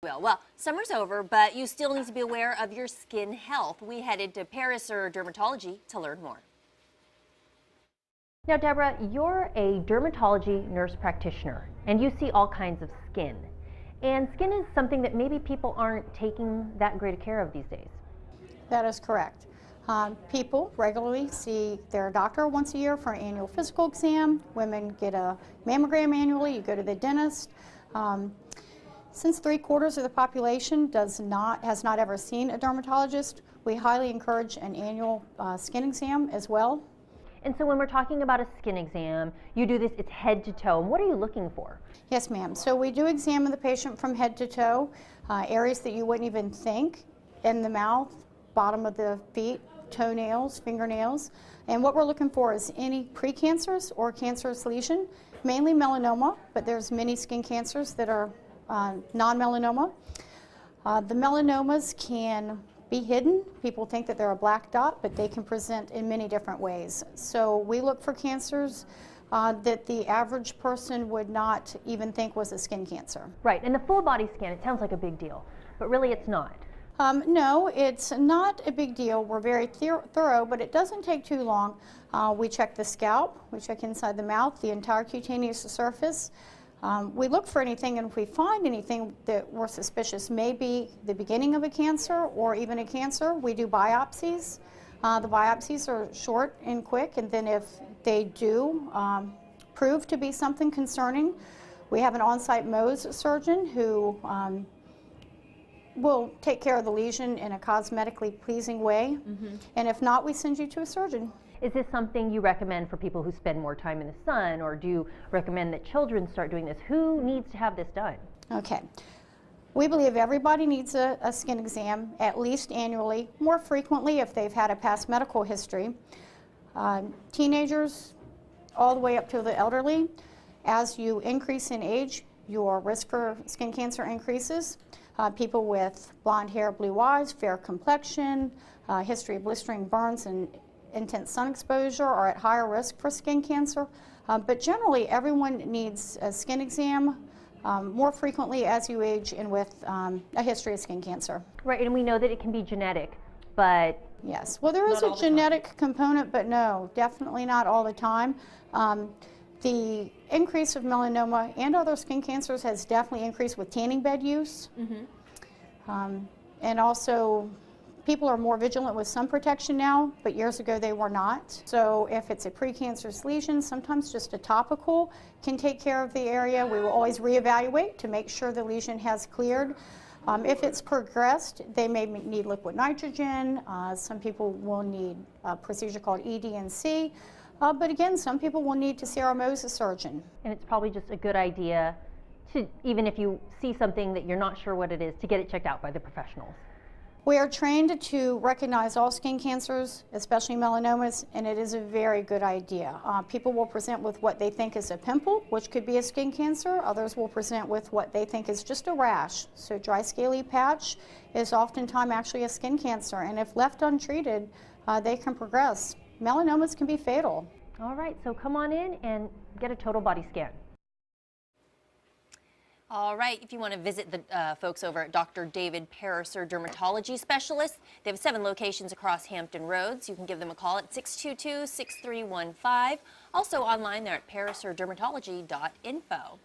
Well, summer's over, but you still need to be aware of your skin health. We headed to Paris or Dermatology to learn more. Now, Deborah, you're a dermatology nurse practitioner, and you see all kinds of skin. And skin is something that maybe people aren't taking that great a care of these days. That is correct. People regularly see their doctor once a year for an annual physical exam. Women get a mammogram annually. You go to the dentist. Since 3/4 of the population has not ever seen a dermatologist, we highly encourage an annual skin exam as well. And so when we're talking about a skin exam, you do this, it's head to toe. And what are you looking for? Yes, ma'am. So we do examine the patient from head to toe, areas that you wouldn't even think, in the mouth, bottom of the feet, toenails, fingernails. And what we're looking for is any precancers or cancerous lesion, mainly melanoma, but there's many skin cancers that are non-melanoma. The melanomas can be hidden. People think that they're a black dot, but they can present in many different ways. So we look for cancers that the average person would not even think was a skin cancer. Right, and the full body scan, it sounds like a big deal, but really it's not. No, it's not a big deal. We're very thorough, but it doesn't take too long. We check the scalp, we check inside the mouth, the entire cutaneous surface. We look for anything, and if we find anything that we're suspicious may be the beginning of a cancer or even a cancer, we do biopsies. The biopsies are short and quick, and then if they do prove to be something concerning, we have an on-site Mohs surgeon who will take care of the lesion in a cosmetically pleasing way, and if not, we send you to a surgeon. Is this something you recommend for people who spend more time in the sun, or do you recommend that children start doing this? Who needs to have this done? Okay. We believe everybody needs a skin exam at least annually, more frequently if they've had a past medical history. Teenagers all the way up to the elderly. As you increase in age, your risk for skin cancer increases. People with blonde hair, blue eyes, fair complexion, history of blistering burns and intense sun exposure are at higher risk for skin cancer. But generally, everyone needs a skin exam more frequently as you age and with a history of skin cancer. Right, and we know that it can be genetic, but... Yes, well, there is a genetic component, but no, definitely not all the time. The increase of melanoma and other skin cancers has definitely increased with tanning bed use. And also, people are more vigilant with sun protection now, but years ago they were not. So if it's a precancerous lesion, sometimes just a topical can take care of the area. We will always reevaluate to make sure the lesion has cleared. If it's progressed, they may need liquid nitrogen. Some people will need a procedure called ED&C. But again, some people will need to see our Mohs surgeon. And it's probably just a good idea to, even if you see something that you're not sure what it is, to get it checked out by the professionals. We are trained to recognize all skin cancers, especially melanomas, and it is a very good idea. People will present with what they think is a pimple, which could be a skin cancer. Others will present with what they think is just a rash. So dry scaly patch is oftentimes actually a skin cancer, and if left untreated, they can progress. Melanomas can be fatal. All right, so come on in and get a total body scan. All right, if you want to visit the folks over at Dr. David Pariser Dermatology Specialist, they have 7 locations across Hampton Roads. You can give them a call at 622-6315. Also online, they're at pariserdermatology.info.